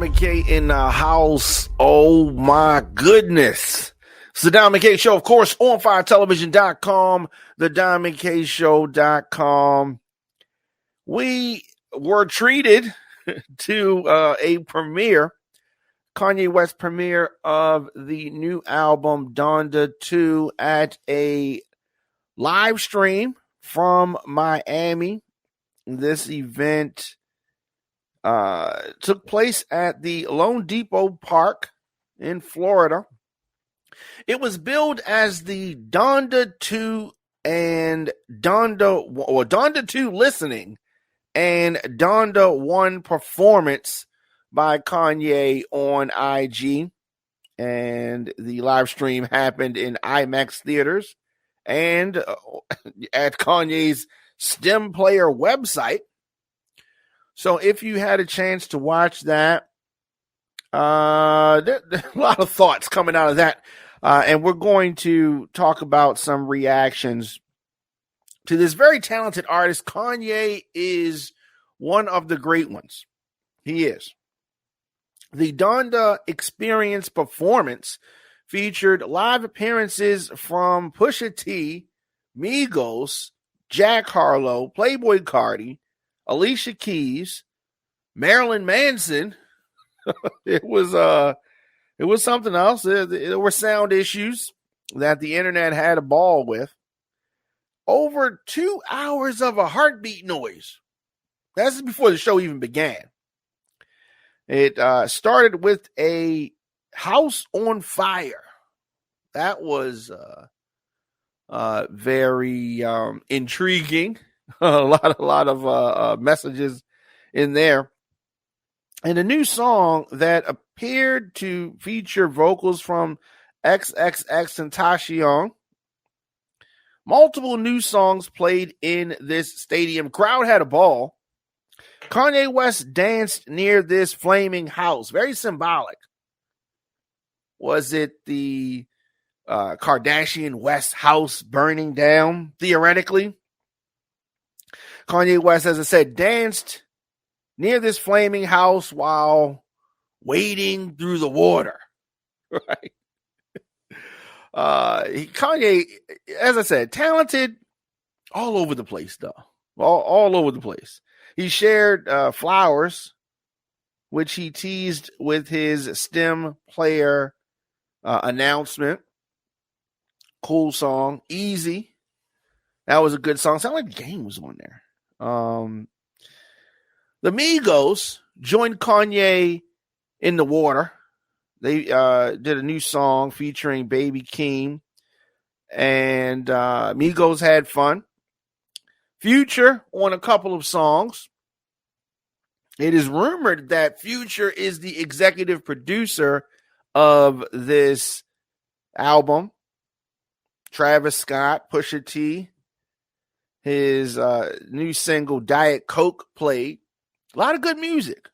Don McKay in the house. Oh my goodness. It's the Don McKay Show, of course, on firetelevision.com, the Don McKay Show.com. We were treated to a premiere, Kanye West premiere of the new album Donda 2 at a live stream from Miami. This event took place at the Lone Depot Park in Florida. It was billed as the Donda 2 and Donda 2 listening and Donda 1 performance by Kanye on IG. And the live stream happened in IMAX theaters and at Kanye's STEM Player website. So if you had a chance to watch that, there a lot of thoughts coming out of that. And we're going to talk about some reactions to this very talented artist. Kanye is one of the great ones. He is. The Donda Experience Performance featured live appearances from Pusha-T, Migos, Jack Harlow, Playboi Carti, Alicia Keys, Marilyn Manson. It was something else. There were sound issues that the internet had a ball with. Over 2 hours of a heartbeat noise. That's before the show even began. It started with a house on fire. That was very intriguing. a lot of messages in there. And a new song that appeared to feature vocals from XXX and Tashi. Multiple new songs played in this stadium. Crowd had a ball. Kanye West danced near this flaming house. Very symbolic. Was it the Kardashian West house burning down, theoretically? Kanye West, as I said, danced near this flaming house while wading through the water. Right? Kanye, as I said, talented all over the place, though. All over the place. He shared flowers, which he teased with his STEM Player announcement. Cool song. Easy. That was a good song. Sounded like the game was on there. The Migos joined Kanye in the water. They did a new song featuring Baby Keem, and Migos had fun. Future on a couple of songs. It is rumored that Future is the executive producer of this album. Travis Scott, Pusha T, his new single Diet Coke played. A lot of good music.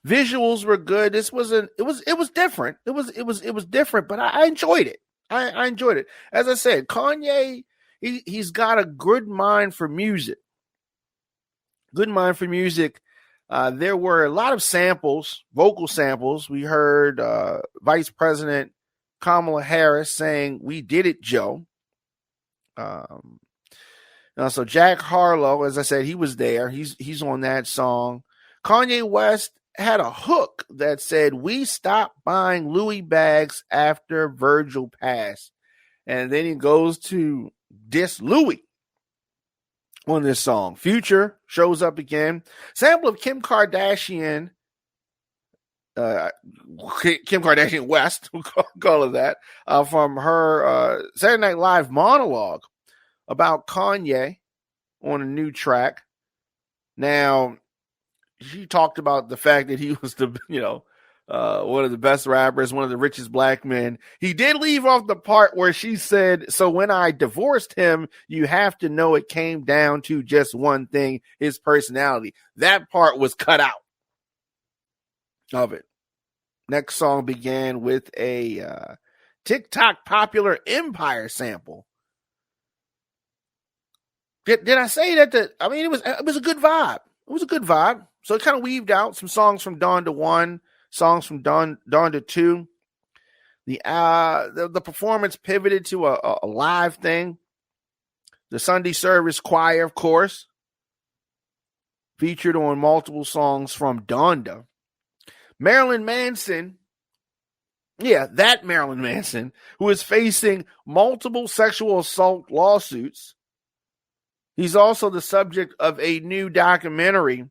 Visuals were good. It was different. It was different, but I enjoyed it. I enjoyed it. As I said, Kanye, he's got a good mind for music. Good mind for music. There were a lot of samples, vocal samples. We heard Vice President Kamala Harris saying, "We did it, Joe." So Jack Harlow, as I said, he was there. He's on that song. Kanye West had a hook that said, "We stopped buying Louis bags after Virgil passed." And then he goes to diss Louis on this song. Future shows up again. Sample of Kim Kardashian West, we'll call it that, from her Saturday Night Live monologue about Kanye on a new track. Now, she talked about the fact that he was one of the best rappers, one of the richest black men. He did leave off the part where she said, "So when I divorced him, you have to know it came down to just one thing, his personality." That part was cut out of it. Next song began with a TikTok popular Empire sample. Did I say that? It was a good vibe. It was a good vibe. So it kind of weaved out some songs from Donda 1, songs from Donda 2. The performance pivoted to a live thing. The Sunday service choir, of course, featured on multiple songs from Donda. Marilyn Manson, that Marilyn Manson, who is facing multiple sexual assault lawsuits. He's also the subject of a new documentary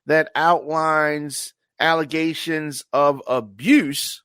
that outlines allegations of abuse.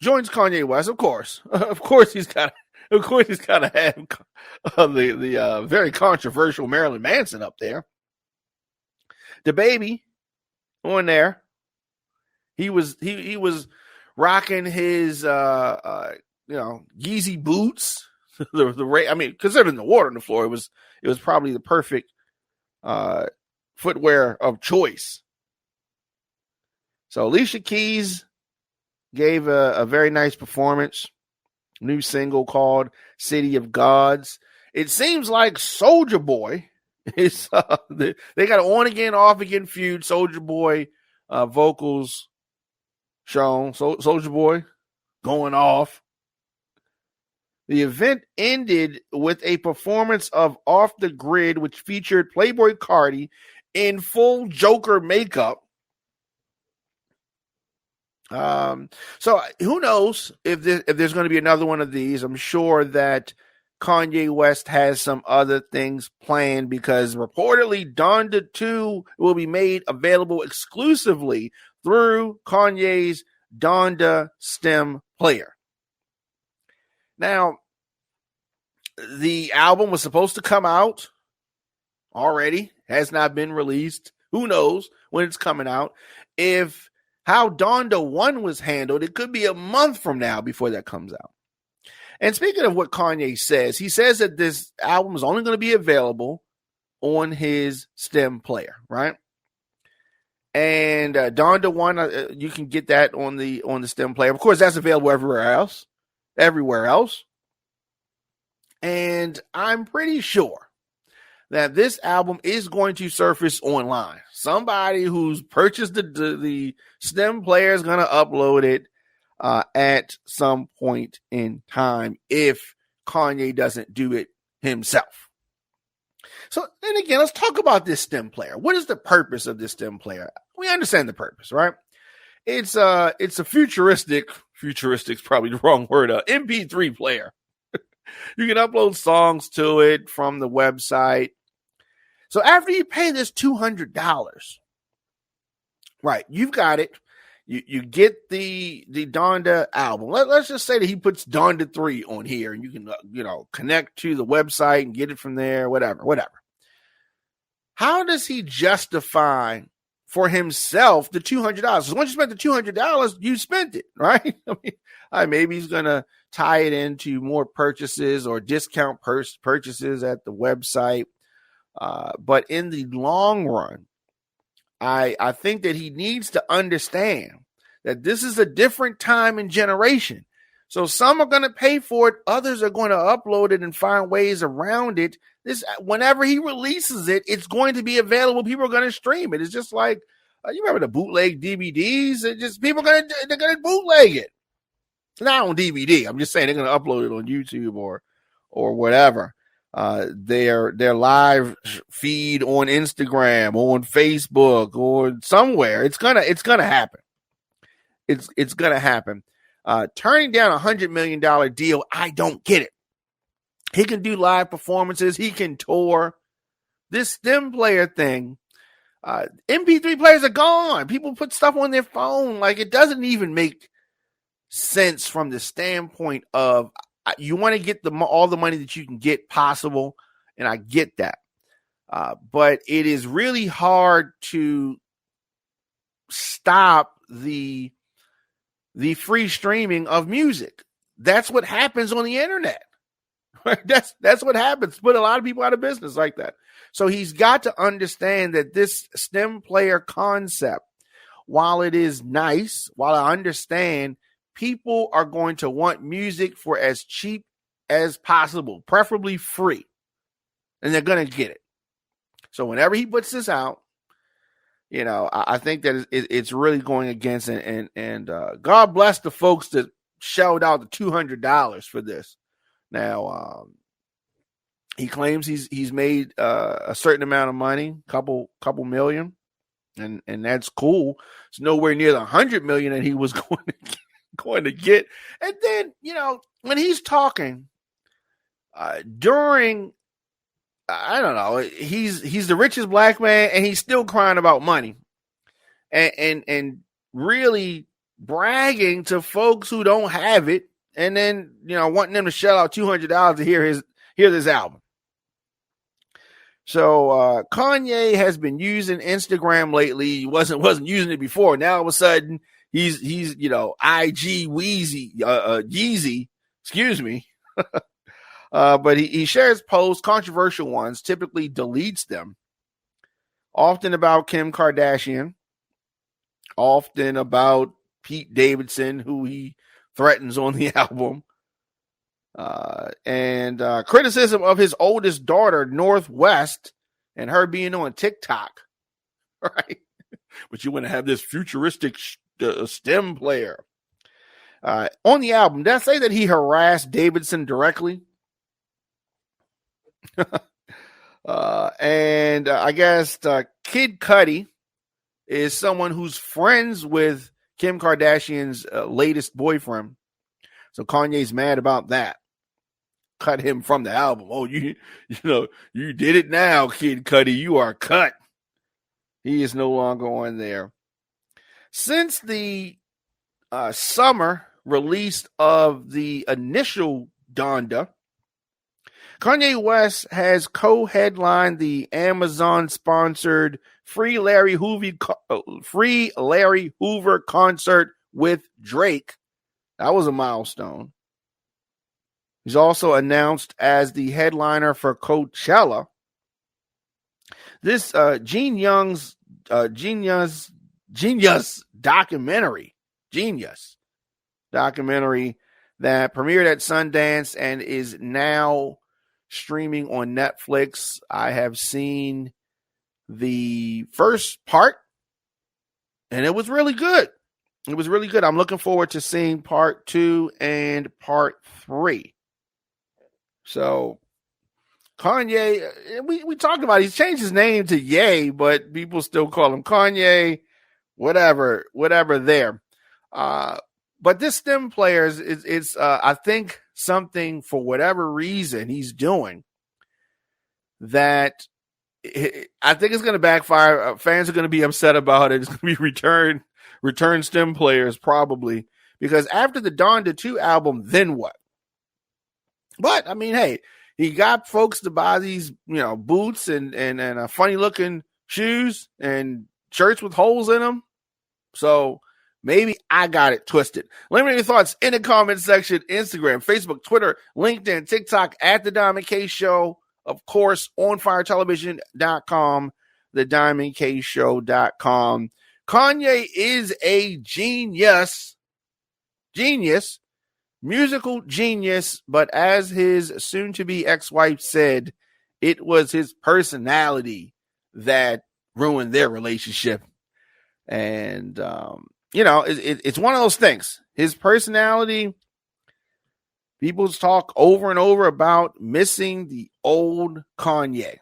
Joins Kanye West, of course. Of course, he's got to have the very controversial Marilyn Manson up there. The baby on there. He was rocking his Yeezy boots. Considering the water on the floor, it was probably the perfect footwear of choice. So Alicia Keys gave a very nice performance. New single called City of Gods. It seems like Soulja Boy is they got an on again, off again feud. Soulja Boy vocals shown. Soulja Boy going off. The event ended with a performance of Off the Grid, which featured Playboi Carti in full Joker makeup. So who knows if there's going to be another one of these. I'm sure that Kanye West has some other things planned, because reportedly Donda 2 will be made available exclusively through Kanye's Donda stem player. Now, the album was supposed to come out already, has not been released. Who knows when it's coming out? If how Donda 1 was handled, it could be a month from now before that comes out. And speaking of what Kanye says, he says that this album is only going to be available on his stem player, right? And Donda 1, you can get that on the stem player. Of course, that's available everywhere else. And I'm pretty sure that this album is going to surface online. Somebody who's purchased the stem player is going to upload it at some point in time, if Kanye doesn't do it himself. So then again, let's talk about this stem player. What is the purpose of this stem player? We understand the purpose, right? It's a futuristic's probably the wrong word, MP3 player. You can upload songs to it from the website. So after you pay this $200, right, you've got it. You get the Donda album. Let's just say that he puts Donda 3 on here, and you can connect to the website and get it from there, whatever. How does he justify for himself the $200? Because once you spent the $200, you spent it, right? Maybe he's gonna tie it into more purchases or discount purchases at the website. But in the long run, I think that he needs to understand that this is a different time and generation. So some are going to pay for it. Others are going to upload it and find ways around it. Whenever he releases it, it's going to be available. People are going to stream it. It's just like, you remember the bootleg DVDs? They're going to bootleg it. Not on DVD. I'm just saying they're going to upload it on YouTube or whatever. Their live feed on Instagram, on Facebook, or somewhere. It's gonna happen. It's gonna happen. Turning down $100 million deal, I don't get it. He can do live performances. He can tour. This stem player thing, MP3 players are gone. People put stuff on their phone. Like, it doesn't even make sense from the standpoint of, you want to get all the money that you can get possible, and I get that. But it is really hard to stop the free streaming of music. That's what happens on the internet. Right? That's what happens. Put a lot of people out of business like that. So he's got to understand that this stem player concept, while it is nice, while I understand, people are going to want music for as cheap as possible, preferably free. And they're going to get it. So whenever he puts this out, I think that it's really going against, and God bless the folks that shelled out the $200 for this. Now, he claims he's made a certain amount of money, couple million, and that's cool. It's nowhere near the 100 million that he was going to get. And then when he's talking during, I don't know, he's the richest black man, and he's still crying about money, and really bragging to folks who don't have it, and then wanting them to shell out $200 to hear this album. So Kanye has been using Instagram lately. He wasn't using it before. Now all of a sudden he's IG Weezy Yeezy, excuse me. But he shares posts, controversial ones, typically deletes them. Often about Kim Kardashian, often about Pete Davidson, who he threatens on the album. And criticism of his oldest daughter, Northwest, and her being on TikTok, right? But you want to have this futuristic STEM player. On the album, did I say that he harassed Davidson directly? And I guess Kid Cudi is someone who's friends with Kim Kardashian's latest boyfriend. So Kanye's mad about that. Cut him from the album. Oh, you did it now, Kid Cudi. You are cut. He is no longer on there. Since the summer release of the initial Donda, Kanye West has co-headlined the Amazon-sponsored Free Larry Hoover concert with Drake. That was a milestone. He's also announced as the headliner for Coachella. This Genius documentary that premiered at Sundance and is now streaming on Netflix. I have seen the first part, and it was really good. I'm looking forward to seeing part 2 and part 3. So Kanye, we talked about it. He's changed his name to Ye, but people still call him Kanye, whatever there. But this stem player is I think something, for whatever reason he's doing, that I think it's going to backfire. Fans are going to be upset about it. It's going to be return stem players probably, because after the Donda 2 album, then what? But I mean, hey, he got folks to buy these, boots and funny looking shoes and shirts with holes in them. So maybe I got it twisted. Let me know your thoughts in the comment section. Instagram, Facebook, Twitter, LinkedIn, TikTok at The Diamond K Show. Of course, onfiretelevision.com, thediamondkshow.com. Kanye is a genius, musical genius, but as his soon-to-be ex-wife said, it was his personality that ruined their relationship. And, it's one of those things. His personality, people talk over and over about missing the old Kanye.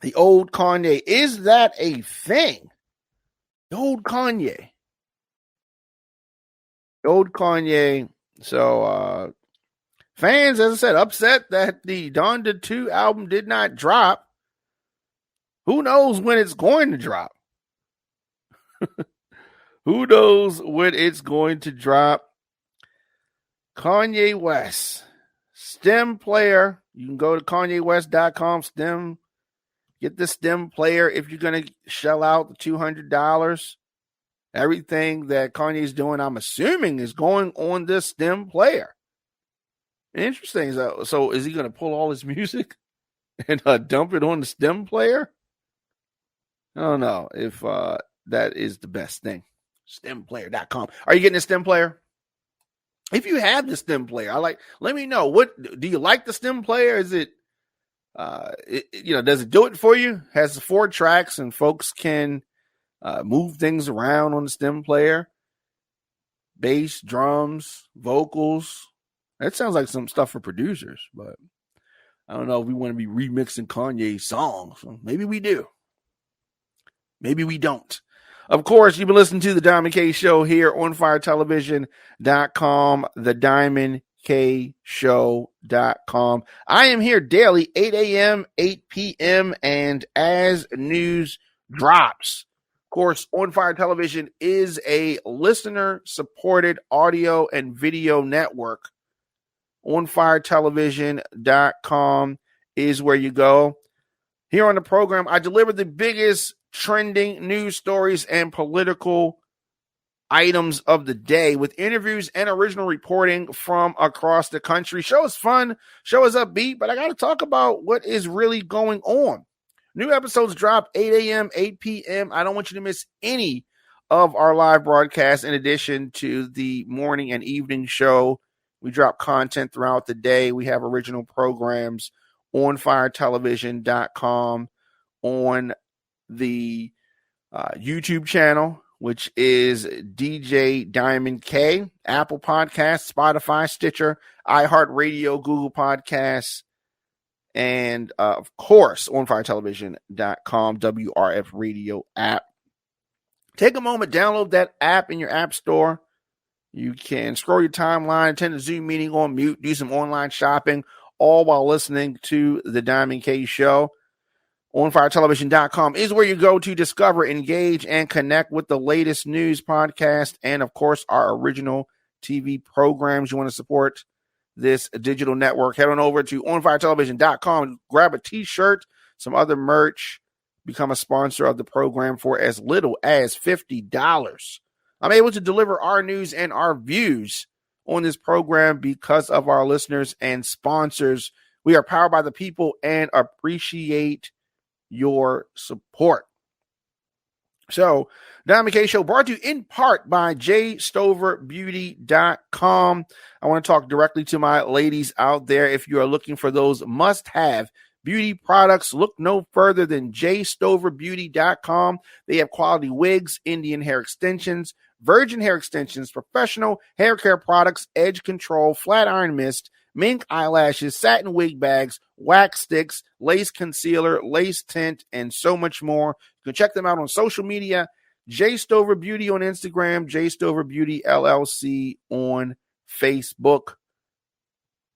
The old Kanye. Is that a thing? The old Kanye. So, fans, as I said, upset that the Donda 2 album did not drop. Who knows when it's going to drop? Who knows when it's going to drop? Kanye West, stem player. You can go to KanyeWest.com, stem. Get the stem player if you're going to shell out the $200. Everything that Kanye's doing, I'm assuming, is going on this stem player. Interesting. So is he going to pull all his music and dump it on the stem player? I don't know if that is the best thing. Stemplayer.com. Are you getting a stem player? If you have the stem player, let me know. What do you like the stem player? Is it Does it do it for you? Has 4 tracks and folks can move things around on the stem player. Bass, drums, vocals. That sounds like some stuff for producers, but I don't know if we want to be remixing Kanye's songs. So maybe we do. Maybe we don't. Of course, you've been listening to The Diamond K Show here on FireTelevision.com, TheDiamondKShow.com. I am here daily, 8 a.m., 8 p.m., and as news drops. Of course, On Fire Television is a listener-supported audio and video network. OnFireTelevision.com is where you go. Here on the program, I deliver the biggest trending news stories and political items of the day with interviews and original reporting from across the country. Show is fun, show is upbeat, but I got to talk about what is really going on. New episodes drop 8 a.m., 8 p.m. I don't want you to miss any of our live broadcasts in addition to the morning and evening show. We drop content throughout the day. We have original programs on FireTelevision.com, on the YouTube channel, which is DJ Diamond K, Apple Podcasts, Spotify, Stitcher, iHeartRadio, Google Podcasts, and of course, on FireTelevision.com, WRF Radio app. Take a moment, download that app in your app store. You can scroll your timeline, attend a Zoom meeting on mute, do some online shopping, all while listening to The Diamond K Show. OnFireTelevision.com is where you go to discover, engage, and connect with the latest news, podcast, and, of course, our original TV programs. You want to support this digital network, head on over to OnFireTelevision.com, grab a T-shirt, some other merch, become a sponsor of the program for as little as $50. I'm able to deliver our news and our views on this program because of our listeners and sponsors. We are powered by the people and appreciate your support. So, Diamond K Show brought to you in part by JStoverBeauty.com. I want to talk directly to my ladies out there. If you are looking for those must-have beauty products, look no further than JStoverBeauty.com. They have quality wigs, Indian hair extensions, virgin hair extensions, professional hair care products, edge control, flat iron mist, mink eyelashes, satin wig bags, wax sticks, lace concealer, lace tint, and so much more. You can check them out on social media. J Stover Beauty on Instagram, J Stover Beauty LLC on Facebook.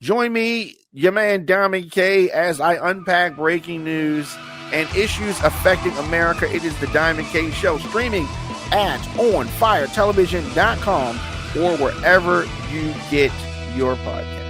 Join me, your man Diamond K, as I unpack breaking news and issues affecting America. It is the Diamond K Show, streaming at OnFireTelevision.com or wherever you get your podcast.